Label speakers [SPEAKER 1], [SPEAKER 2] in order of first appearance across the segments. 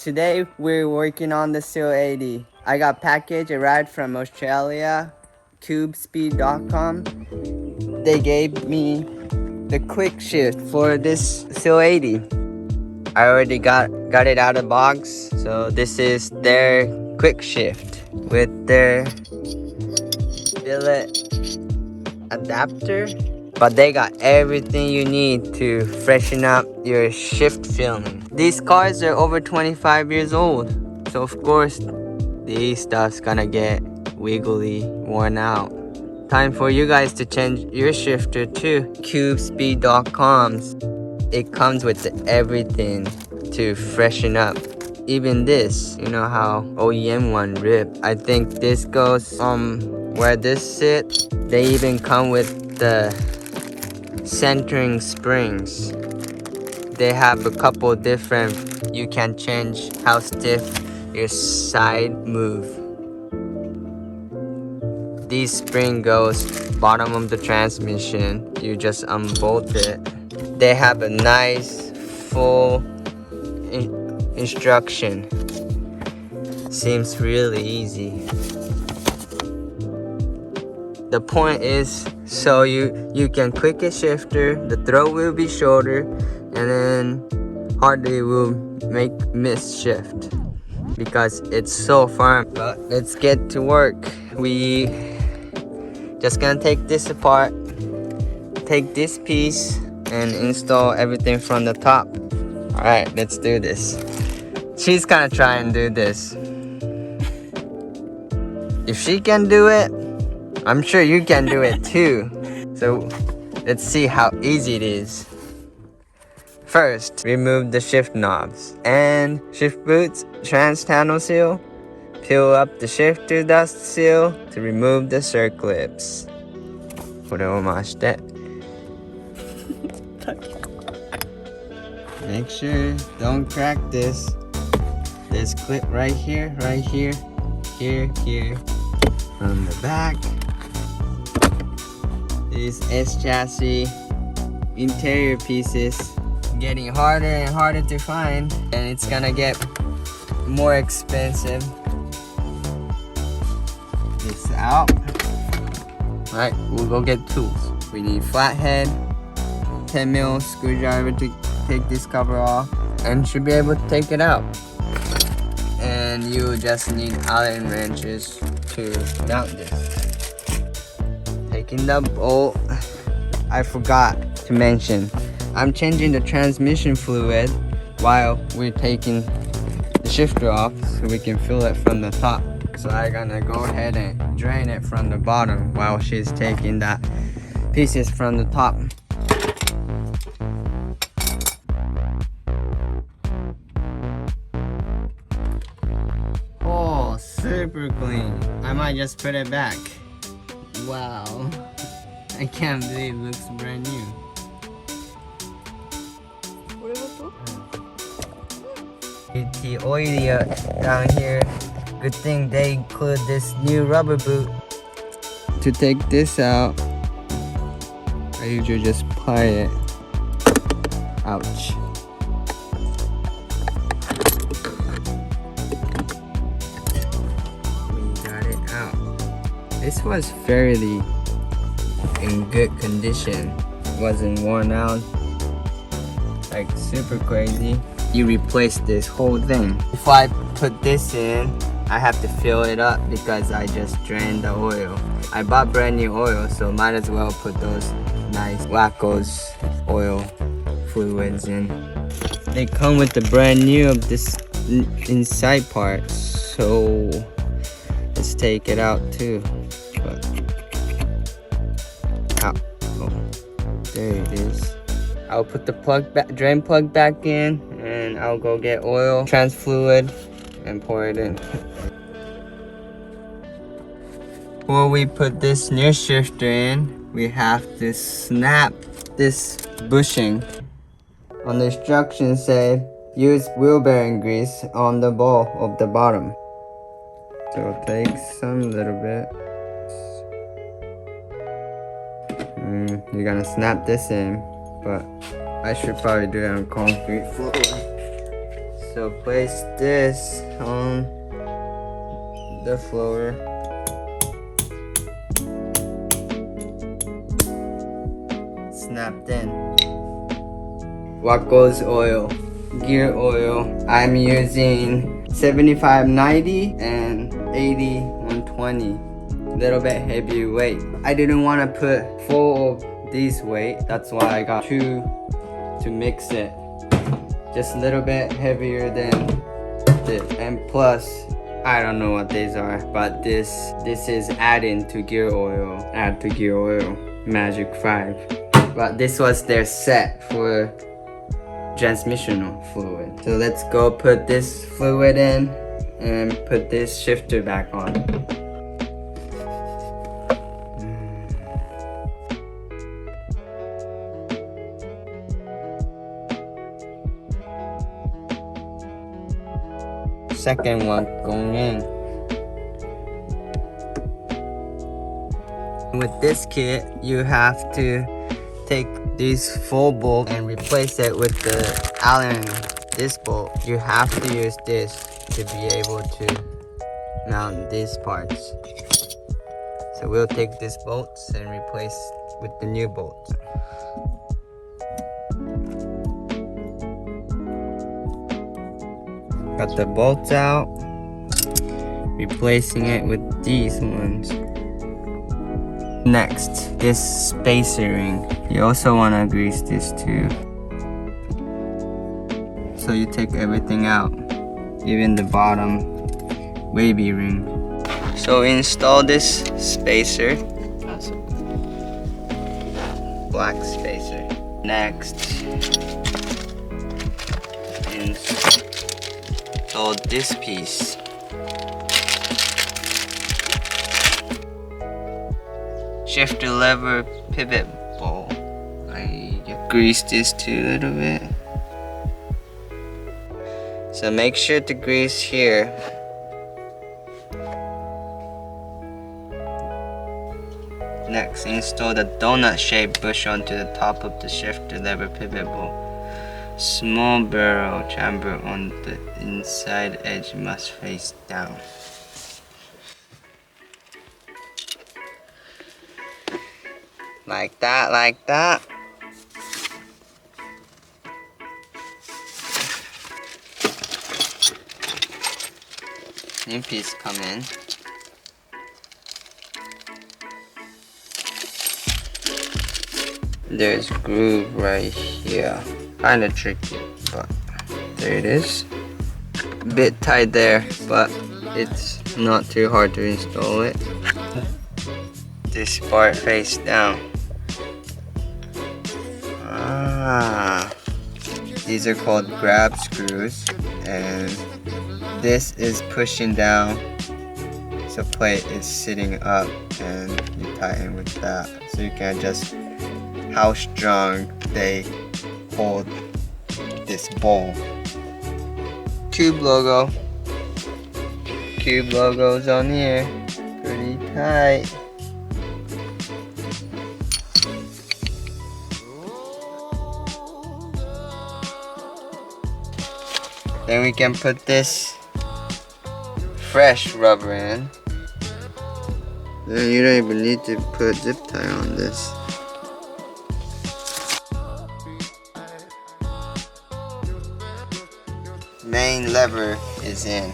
[SPEAKER 1] Today we're working on the SIL80. I got package arrived from Australia, cubespeed.com. They gave me the quick shift for this SIL80. I already got it out of the box. So this is their quick shift with their billet adapter. But they got everything you need to freshen up your shift film. These cars are over 25 years old. So of course, these stuff's gonna get wiggly, worn out. Time for you guys to change your shifter too. Cubespeed.com. It comes with everything to freshen up. Even this, you know how OEM one ripped. I think this goes where this sits. They even come with the centering springs. They have a couple different, you can change how stiff your side move. This spring goes bottom of the transmission. You just unbolt it. They have a nice full instruction. Seems really easy. The point is so you can quick a shifter, the throw will be shorter, and then hardly will make miss shift because it's so firm. But let's get to work. We just gonna take this apart, take this piece and install everything from the top. All right, let's do this. She's gonna try and do this. If she can do it, I'm sure you can do it too. So let's see how easy it is. First, remove the shift knobs and shift boots, trans tunnel seal. Peel up the shifter dust seal to remove the circlips. これを回して Make sure don't crack this. This clip right here, here, here. From the back. These S chassis interior pieces getting harder and harder to find, and it's gonna get more expensive. This out. Alright, we'll go get tools. We need flathead, 10mm screwdriver to take this cover off, and should be able to take it out. And you just need Allen wrenches to mount this. Taking the bolt, I forgot to mention, I'm changing the transmission fluid while we're taking the shifter off so we can fill it from the top. So I'm gonna go ahead and drain it from the bottom while she's taking that pieces from the top. Oh, super clean. I might just put it back. Wow. I can't believe it looks brand new. The oily down here. Good thing they include this new rubber boot. To take this out, I usually just apply it. Ouch. We got it out. This was fairly in good condition. Wasn't worn out like super crazy. You replace this whole thing. If I put this in, I have to fill it up because I just drained the oil. I bought brand new oil, so might as well put those nice Wacko's oil fluids in. They come with the brand new of this inside part, so let's take it out too. But out. Oh, there it is. I'll put the drain plug back in, and I'll go get oil, trans fluid, and pour it in. Before we put this new shifter in, we have to snap this bushing. On the instructions say, use wheel bearing grease on the ball of the bottom. So take some little bit. You're gonna snap this in, but I should probably do it on concrete floor. So place this on the floor. Snapped in. What goes oil? Gear oil. I'm using 75/90 and 80/120. Little bit heavy weight. I didn't want to put full of these weight. That's why I got 2 to mix it. Just a little bit heavier than this. And plus, I don't know what these are, but this is adding to gear oil. Add to gear oil. Magic 5. But this was their set for transmissional fluid. So let's go put this fluid in and put this shifter back on. Second one going in. With this kit, you have to take this full bolt and replace it with the Allen disc bolt. You have to use this to be able to mount these parts. So we'll take these bolts and replace with the new bolts. Got the bolts out, replacing it with these ones. Next, this spacer ring. You also want to grease this too. So you take everything out, even the bottom wavy ring. So install this spacer. Black spacer. Next, install this piece. Shifter lever pivot bowl. I grease this too a little bit. So make sure to grease here. Next, install the donut shaped bush onto the top of the shifter lever pivot bowl. Small barrel chamber on the inside edge must face down. Like that, like that. New piece come in. There's a groove right here. Kinda tricky, but there it is. A bit tight there, but it's not too hard to install it. This part face down. These are called grab screws, and this is pushing down, so plate is sitting up, and you tighten with that, so you can adjust how strong they hold this bowl. Cube logo. Cube logo's on here. Pretty tight. Then we can put this fresh rubber in. Then you don't even need to put zip tie on this. Main lever is in.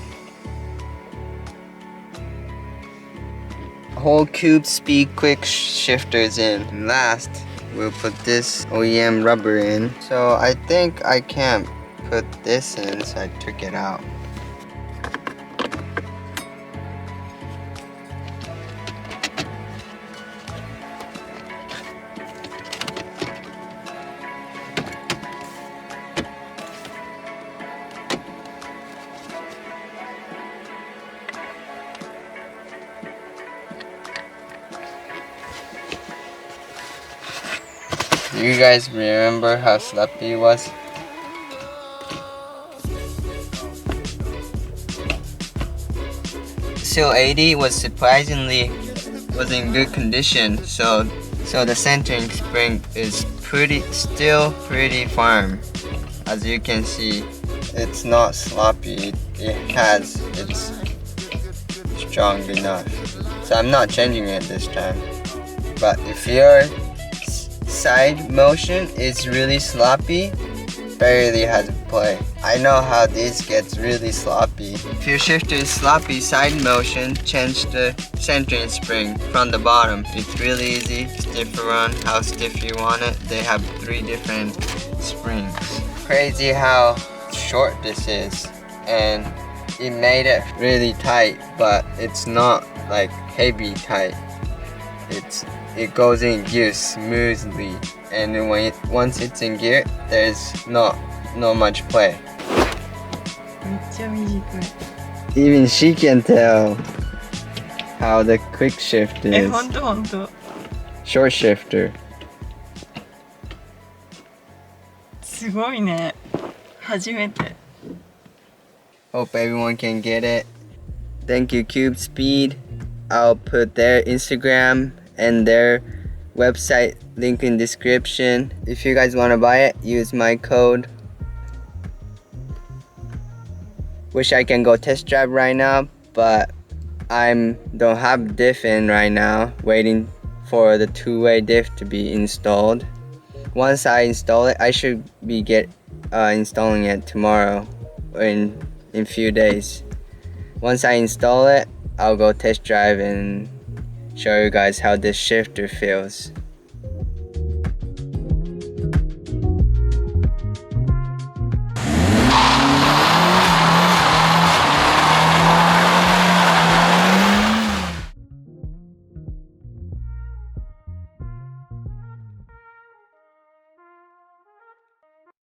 [SPEAKER 1] Whole cube speed quick shifter is in. And last, we'll put this OEM rubber in. So I think I can't put this in, so I took it out. Do you guys remember how sloppy it was? SIL80 was surprisingly in good condition, so the centering spring is still pretty firm, as you can see. it's not sloppy. It's strong enough. So I'm not changing it this time. But if your side motion is really sloppy, barely has to play. I know how this gets really sloppy. If your shifter is sloppy side motion, change the centering spring from the bottom. It's really easy. Stiff around how stiff you want it. They have 3 different springs. Crazy how short this is, and it made it really tight, but it's not like heavy tight. It goes in gear smoothly, and then once it's in gear, there's not much play.
[SPEAKER 2] めっちゃ短い。
[SPEAKER 1] Even she can tell how the quick shift is.
[SPEAKER 2] ほんとほんと。
[SPEAKER 1] Short shifter.
[SPEAKER 2] すごいね。初めて。
[SPEAKER 1] Hope everyone can get it. Thank you, Cube Speed. I'll put their Instagram and their website link in description. If you guys want to buy it, use my code. Wish I can go test drive right now, but don't have diff in right now, waiting for the 2-way diff to be installed. Once I install it, I should be installing it tomorrow or in few days. Once I install it, I'll go test drive and show you guys how this shifter feels.